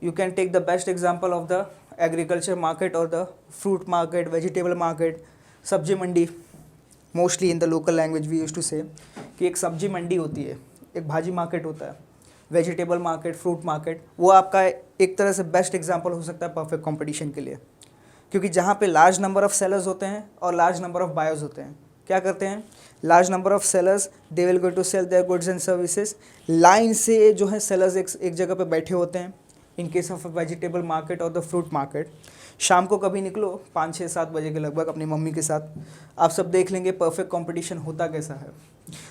You can take the best example of the agriculture market or the fruit market, vegetable market, सब्जी मंडी। Mostly in the local language we used to say कि एक सब्जी मंडी होती है, एक भाजी मार्केट होता है, वेजिटेबल मार्केट, फ्रूट मार्केट। वो आपका एक तरह से बेस्ट एग्जांपल हो सकता है परफेक्ट कंपटीशन के लिए, क्योंकि जहाँ पे लार्ज नंबर ऑफ सेलर्स होते हैं और लार्ज नंबर ऑफ बायर्स होते हैं। क्या करते हैं, large number of sellers they will go to sell their goods and services. Line से जो है सेलर्स एक जगह पे बैठे होते हैं। इन केस ऑफ वेजिटेबल मार्केट और द फ्रूट मार्केट, शाम को कभी निकलो 5, 6, 7 बजे के लगभग अपनी मम्मी के साथ, आप सब देख लेंगे परफेक्ट कंपटीशन होता कैसा है।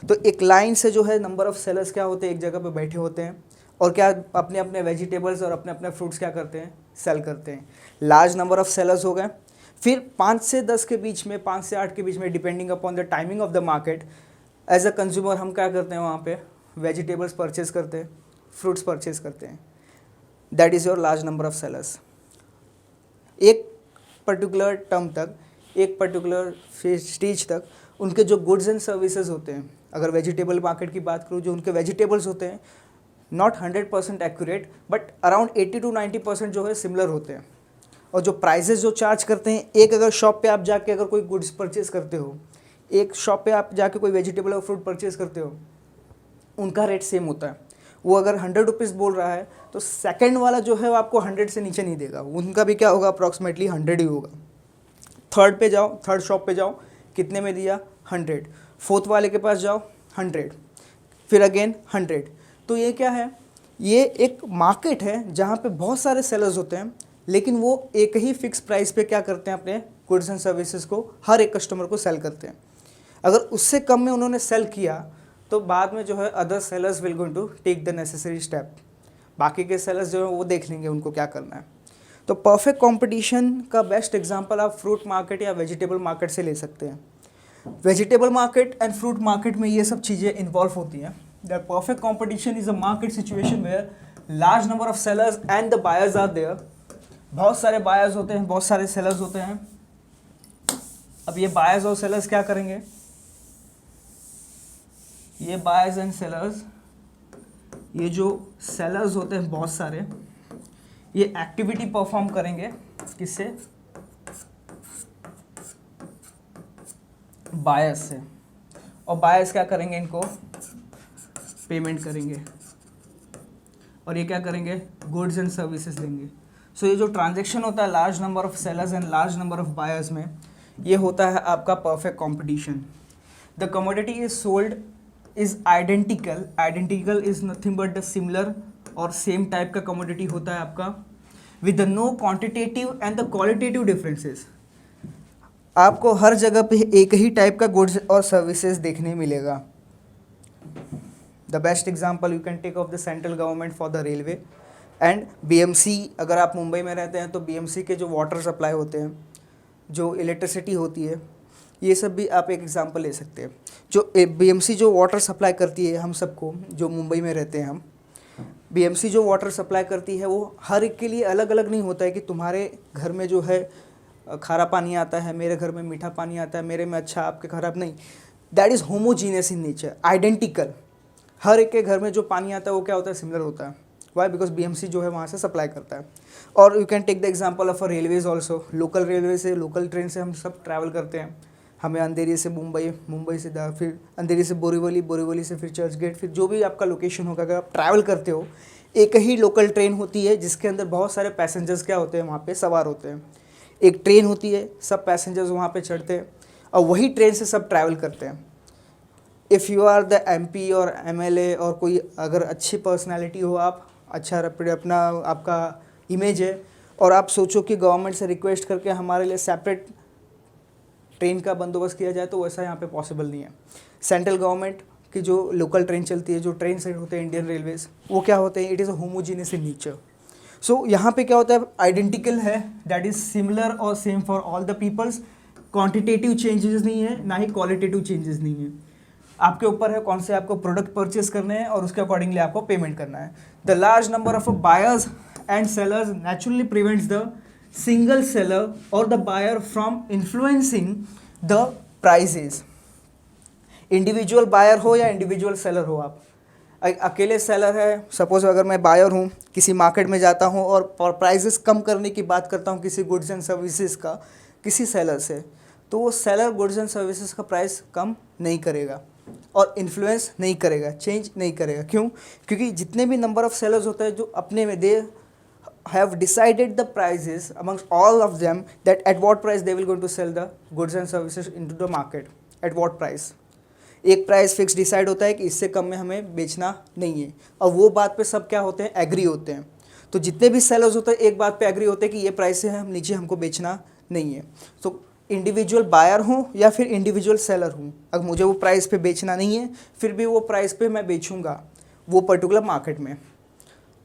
तो एक लाइन से जो है नंबर ऑफ सेलर्स क्या होते हैं, एक जगह पे बैठे होते हैं और क्या अपने अपने वेजिटेबल्स और अपने अपने फ्रूट्स क्या करते हैं, सेल करते हैं। लार्ज नंबर ऑफ सेलर्स हो गए। फिर 5 से 10 के बीच में, 5 से 8 के बीच में, depending upon the timing of the market, as a consumer हम क्या करते हैं, वहाँ पे वेजिटेबल्स परचेज करते हैं, फ्रूट्स परचेज करते हैं। That is your large number of sellers. एक पर्टिकुलर टर्म तक, एक पर्टिकुलर स्टेज तक उनके जो गुड्स एंड सर्विसेज होते हैं, अगर वेजिटेबल मार्केट की बात करूँ, जो उनके वेजिटेबल्स होते हैं not 100% accurate but around 80 to 90% जो है सिमिलर होते हैं। और जो प्राइसेस जो चार्ज करते हैं, एक अगर शॉप पे आप जाके अगर कोई गुड्स परचेज करते हो, एक शॉप पे आप जाके कोई वेजिटेबल और फ्रूट परचेज करते हो, उनका रेट सेम होता है। वो अगर 100 रुपीज़ बोल रहा है तो सेकंड वाला जो है वो आपको 100 से नीचे नहीं देगा, उनका भी क्या होगा, अप्रॉक्सीमेटली 100 ही होगा। थर्ड पे जाओ, थर्ड शॉप पे जाओ, कितने में दिया, 100। फोर्थ वाले के पास जाओ, 100। फिर अगेन 100। तो ये क्या है, ये एक मार्केट है जहाँ पे बहुत सारे सेलर्स होते हैं, लेकिन वो एक ही फिक्स प्राइस पे क्या करते हैं, अपने गुड्स एंड सर्विसेज को हर एक कस्टमर को सेल करते हैं। अगर उससे कम में उन्होंने सेल किया तो बाद में जो है other sellers will going to take the necessary step, बाकी के सेलर्स जो है वो देख लेंगे उनको क्या करना है। तो परफेक्ट कंपटीशन का बेस्ट एग्जांपल आप फ्रूट मार्केट या वेजिटेबल मार्केट से ले सकते हैं। Vegetable market and fruit market में ये सब चीज़ें इन्वॉल्व होती हैं। The perfect competition is a market situation where large number of sellers and the buyers are there. बहुत सारे बायर्स होते हैं, बहुत सारे सेलर्स होते हैं। अब ये बायर्स और सेलर्स क्या करेंगे, ये बायर्स एंड सेलर्स, ये जो सेलर्स होते हैं बहुत सारे, ये एक्टिविटी परफॉर्म करेंगे किससे, बायर्स से, और बायर्स क्या करेंगे, इनको पेमेंट करेंगे और ये क्या करेंगे, गुड्स एंड सर्विसेज देंगे। सो ये जो ट्रांजैक्शन होता है large number of sellers and large number of buyers में, ये होता है आपका perfect competition. The commodity is sold is identical, identical is nothing but the similar और सेम टाइप का कमोडिटी होता है आपका, with the no quantitative and the qualitative differences. आपको हर जगह पे एक ही टाइप का गुड्स और सर्विसेज देखने मिलेगा। The best example you can take of the central government for the railway and BMC। अगर आप मुंबई में रहते हैं तो BMC के जो वाटर सप्लाई होते हैं, जो इलेक्ट्रिसिटी होती है, ये सब भी आप एक एग्जांपल ले सकते हैं। जो BMC जो वाटर सप्लाई करती है हम सबको, जो मुंबई में रहते हैं हम, BMC जो वाटर सप्लाई करती है वो हर एक के लिए अलग अलग नहीं होता है कि तुम्हारे घर में जो है खारा पानी आता है, मेरे घर में मीठा पानी आता है, मेरे में अच्छा आपके खराब नहीं। That is homogeneous in nature, identical. हर एक के घर में जो पानी आता है वो क्या होता है, सिमिलर होता है। वाई? बिकॉज BMC जो है वहाँ से सप्लाई करता है। और you can take the example of a railways also. Local railway से, लोकल ट्रेन से हम सब ट्रैवल करते हैं। हमें अंधेरी से मुंबई, मुंबई से फिर अंधेरी से बोरीवली, बोरीवली से फिर चर्च गेट, फिर जो भी आपका लोकेशन होगा, अगर आप ट्रैवल करते हो, एक ही लोकल ट्रेन होती है जिसके अंदर बहुत सारे पैसेंजर्स क्या होते हैं, वहाँ पे सवार होते हैं। एक ट्रेन होती है, सब पैसेंजर्स वहाँ पे चढ़ते हैं और वही ट्रेन से सब ट्रैवल करते हैं। If you are the MP और MLA और कोई अगर अच्छी पर्सनैलिटी हो, आप अच्छा अपना आपका इमेज है और आप सोचो कि गवर्नमेंट से रिक्वेस्ट करके हमारे लिए सेपरेट ट्रेन का बंदोबस्त किया जाए, तो वैसा यहाँ पे पॉसिबल नहीं है। सेंट्रल गवर्नमेंट की जो लोकल ट्रेन चलती है, जो ट्रेन सेट होते हैं इंडियन रेलवेज, वो क्या होते हैं, it is a homogeneous in nature. So यहाँ पे क्या होता है, आइडेंटिकल है, दैट इज़ सिमिलर और same for all the peoples. Quantitative changes नहीं है, ना ही क्वालिटेटिव चेंजेस नहीं है। आपके ऊपर है कौन से आपको प्रोडक्ट परचेस करने हैं और उसके अकॉर्डिंगली आपको पेमेंट करना है। The large number of buyers and sellers naturally prevents the single seller और the buyer from influencing the prices. Individual buyer हो या इंडिविजुअल सेलर हो, आप अकेले सेलर है, सपोज अगर मैं बायर हूँ, किसी मार्केट में जाता हूँ और प्राइजेस कम करने की बात करता हूँ किसी गुड्स एंड सर्विसेज का किसी सेलर से, तो वो सेलर गुड्स एंड सर्विसेज का प्राइस कम नहीं करेगा और इन्फ्लुएंस नहीं करेगा, चेंज नहीं करेगा। क्यों? क्योंकि जितने भी नंबर ऑफ सेलर्स होते हैं जो अपने में they have decided the prices amongst all of them that at what price they will going to sell the goods and services into the market, at what price. एक प्राइस फिक्स डिसाइड होता है कि इससे कम में हमें बेचना नहीं है, और वो बात पे सब क्या होते हैं, एग्री होते हैं। तो जितने भी सेलर्स होते हैं एक बात पे एग्री होते हैं कि ये प्राइस से हम नीचे हमको बेचना नहीं है। तो इंडिविजुअल बायर हूँ या फिर इंडिविजुअल सेलर हूँ, अगर मुझे वो प्राइस पे बेचना नहीं है फिर भी वो प्राइस पे मैं बेचूंगा वो पर्टिकुलर मार्केट में।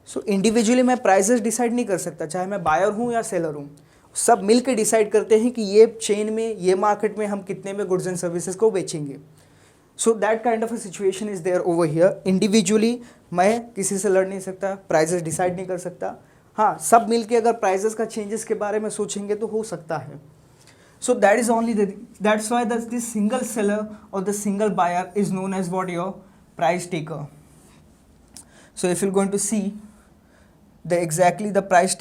सो इंडिविजुअली मैं प्राइसेस डिसाइड नहीं कर सकता, चाहे मैं बायर हूँ या सेलर हूँ। सब मिल के डिसाइड करते हैं कि ये चेन में, ये मार्केट में हम कितने में गुड्स एंड सर्विसेज को बेचेंगे। So that kind of a situation is there over here. Individually मैं किसी से लड़ नहीं सकता, प्राइसेस डिसाइड नहीं कर सकता। हाँ, सब मिल के अगर प्राइसेस का चेंजेस के बारे में सोचेंगे तो हो सकता है। So that is only that's why this single seller or the single buyer is known as what, your price taker. So if you're going to see exactly the price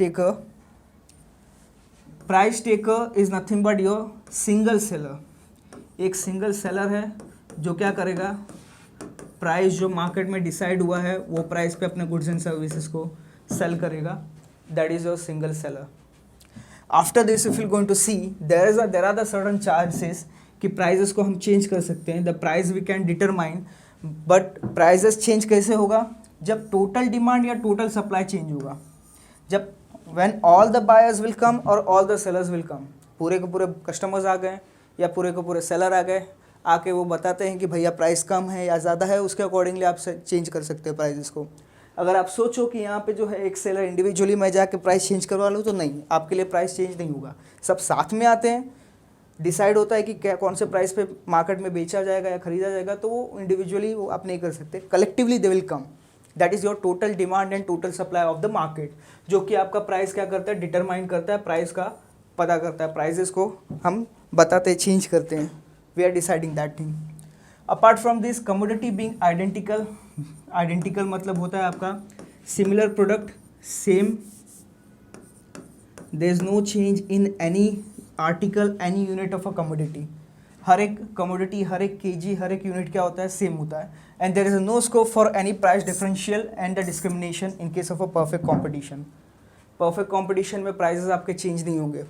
taker is nothing but your single seller. एक single seller है जो क्या करेगा, प्राइस जो मार्केट में डिसाइड हुआ है वो प्राइस पे अपने गुड्स एंड सर्विसेज को सेल करेगा, that is your single seller. After this if you going to see there are the certain charges कि प्राइजेस को हम चेंज कर सकते हैं। The price we can determine but prices change कैसे होगा? जब टोटल डिमांड या टोटल सप्लाई चेंज होगा, जब when all the buyers will come और all the sellers will come, पूरे के पूरे कस्टमर्स आ गए या पूरे के पूरे सेलर आ गए, आके वो बताते हैं कि भैया प्राइस कम है या ज़्यादा है, उसके अकॉर्डिंगली आप चेंज कर सकते हो प्राइजेस को। अगर आप सोचो कि यहाँ पे जो है एक सेलर इंडिविजुअली मैं जाके प्राइस चेंज करवा लूँ, तो नहीं, आपके लिए प्राइस चेंज नहीं होगा। सब साथ में आते हैं, डिसाइड होता है कि क्या कौन से प्राइस पे मार्केट में बेचा जाएगा या खरीदा जाएगा, तो वो इंडिविजुअली वो आप नहीं कर सकते, collectively they will come. That is your total demand and total supply of the market, जो कि आपका प्राइस क्या करता है, डिटरमाइन करता है, प्राइस का पता करता है। प्राइजेस को हम बताते हैं, चेंज करते हैं, we are deciding that thing. Apart from this, commodity being identical, identical मतलब होता है आपका similar product, same, there is no change in any article, any unit of a commodity. हर एक कमोडिटी, हर एक केजी, हर एक यूनिट क्या होता है, सेम होता है। And there is no scope for any price differential and the discrimination in case of a perfect competition. Perfect competition में प्राइजेस आपके चेंज नहीं होंगे।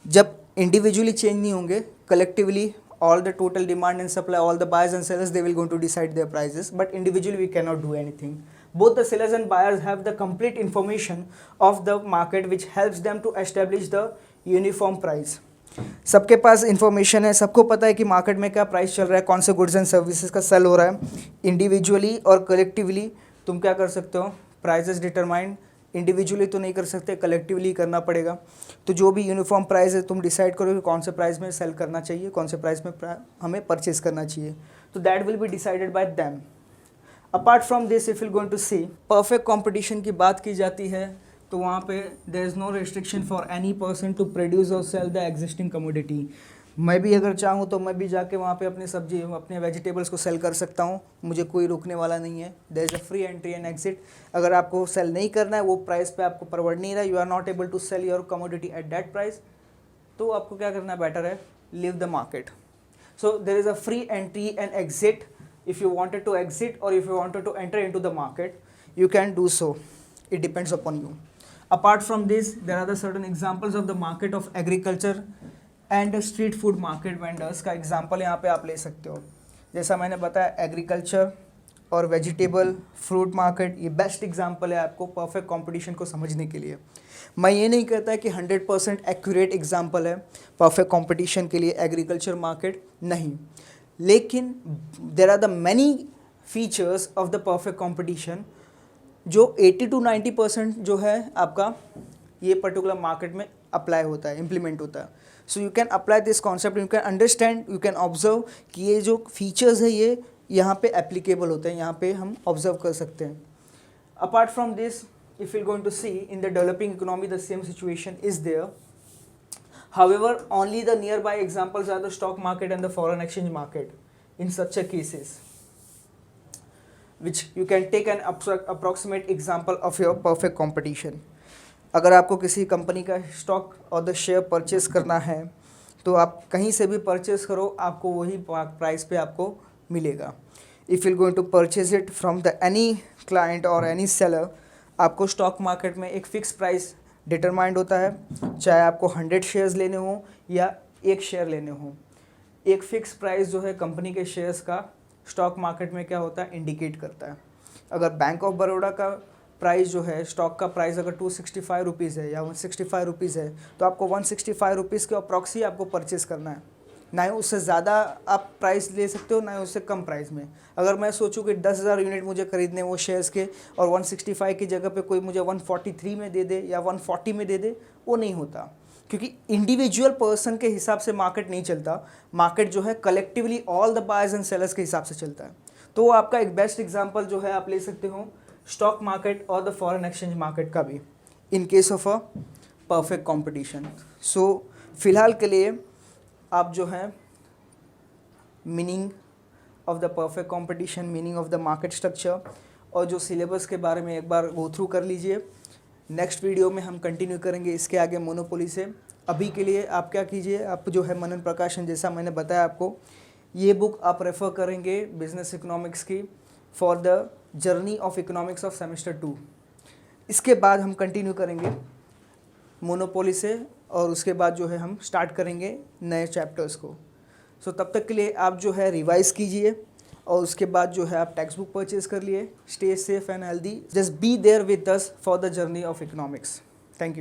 जब इंडिविजुअली चेंज नहीं होंगे, collectively all the total demand and supply, all the buyers and sellers, they will going to decide their prices, but individually we cannot do anything. Both the sellers and buyers have the complete information of the market which helps them to establish the uniform price. सबके पास इंफॉर्मेशन है, सबको पता है कि मार्केट में क्या प्राइस चल रहा है, कौन से गुड्स एंड सर्विसेज का सेल हो रहा है। इंडिविजुअली और कलेक्टिवली तुम क्या कर सकते हो, प्राइसेस डिटरमाइन इंडिविजुअली तो नहीं कर सकते, कलेक्टिवली करना पड़ेगा। तो जो भी यूनिफॉर्म प्राइस है, तुम डिसाइड करो कि कौन से प्राइस में सेल करना चाहिए, कौन से प्राइस में हमें परचेज करना चाहिए, तो that will be decided by them. Apart from this, if you going to see perfect competition की बात की जाती है, तो वहाँ पे there is no restriction for any person to produce और सेल द एग्जिस्टिंग कमोडिटी। मैं भी अगर चाहूँ तो मैं भी जाके वहाँ पे अपनी सब्जी, अपने वेजिटेबल्स को सेल कर सकता हूँ, मुझे कोई रोकने वाला नहीं है। There is a free entry and exit. अगर आपको सेल नहीं करना है, वो प्राइस पे आपको परवड़ नहीं रहा, you are not able to sell your commodity at that price, तो आपको क्या करना बेटर है, leave the market. So there is a free entry and exit. If you wanted to exit और if you wanted to enter into the market, you can do so, it depends upon you. Apart from this, there are the certain examples of the market of agriculture and street food market vendors का एग्जाम्पल यहाँ पे आप ले सकते हो। जैसा मैंने बताया, एग्रीकल्चर और वेजिटेबल फ्रूट मार्केट ये बेस्ट एग्जाम्पल है आपको परफेक्ट कंपटीशन को समझने के लिए। मैं ये नहीं कहता कि 100% एक्यूरेट एग्जाम्पल है परफेक्ट कंपटीशन के लिए एग्रीकल्चर मार्केट, नहीं, लेकिन there are the many features of the perfect competition जो 80 to 90% जो है आपका ये पर्टिकुलर मार्केट में अप्लाई होता है, इम्प्लीमेंट होता है। So you can apply this concept, you can understand, you can observe कि ये जो फीचर्स है ये यहाँ पे एप्लीकेबल होते हैं, यहाँ पे हम ऑब्जर्व कर सकते हैं। Apart from this, if you going to see in the developing economy the same situation is there, however only the nearby examples are the stock market and the foreign exchange market in such a cases, which you can take an approximate example of your perfect competition. अगर आपको किसी कंपनी का स्टॉक और द शेयर परचेस करना है, तो आप कहीं से भी परचेस करो, आपको वही प्राइस पे आपको मिलेगा। If you going to purchase it from the any client और एनी सेलर, आपको स्टॉक मार्केट में एक फ़िक्स प्राइस डिटरमाइंड होता है, चाहे आपको 100 शेयर्स लेने हों या एक शेयर लेने हों। एक फ़िक्स प्राइस जो है कंपनी के शेयर्स का स्टॉक मार्केट में क्या होता है, इंडिकेट करता है। अगर बैंक ऑफ बड़ौदा का प्राइस जो है, स्टॉक का प्राइस अगर 265 रुपीज़ है या 165 रुपीज़ है, तो आपको 165 रुपीज़ के अप्रॉक्स ही आपको परचेस करना है, ना ही उससे ज़्यादा आप प्राइस ले सकते हो, ना ही उससे कम प्राइस में। अगर मैं सोचूं कि 10,000 यूनिट मुझे खरीदने वो शेयर्स के और 165 की जगह पे कोई मुझे 143 में दे दे या 140 में दे दे, वो नहीं होता, क्योंकि इंडिविजुअल पर्सन के हिसाब से मार्केट नहीं चलता। मार्केट जो है collectively all the buyers and sellers के हिसाब से चलता है। तो आपका एक बेस्ट एग्जांपल जो है आप ले सकते हो स्टॉक मार्केट और द फॉरेन एक्सचेंज मार्केट का भी, in case of a perfect competition. So फिलहाल के लिए आप जो है meaning of the perfect competition, meaning of the market structure और जो सिलेबस के बारे में एक बार गो थ्रू कर लीजिए। नेक्स्ट वीडियो में हम कंटिन्यू करेंगे इसके आगे मोनोपोली से। अभी के लिए आप क्या कीजिए, आप जो है मनन प्रकाशन, जैसा मैंने बताया आपको, ये बुक आप रेफ़र करेंगे बिजनेस इकोनॉमिक्स की for the journey of economics of semester 2। इसके बाद हम कंटिन्यू करेंगे मोनोपोली से और उसके बाद जो है हम स्टार्ट करेंगे नए चैप्टर्स को। सो तब तक के लिए आप जो है रिवाइज़ कीजिए और उसके बाद जो है आप टेक्स्ट बुक परचेज कर लिए। Stay safe and healthy, just be there with us for the journey of economics. Thank you.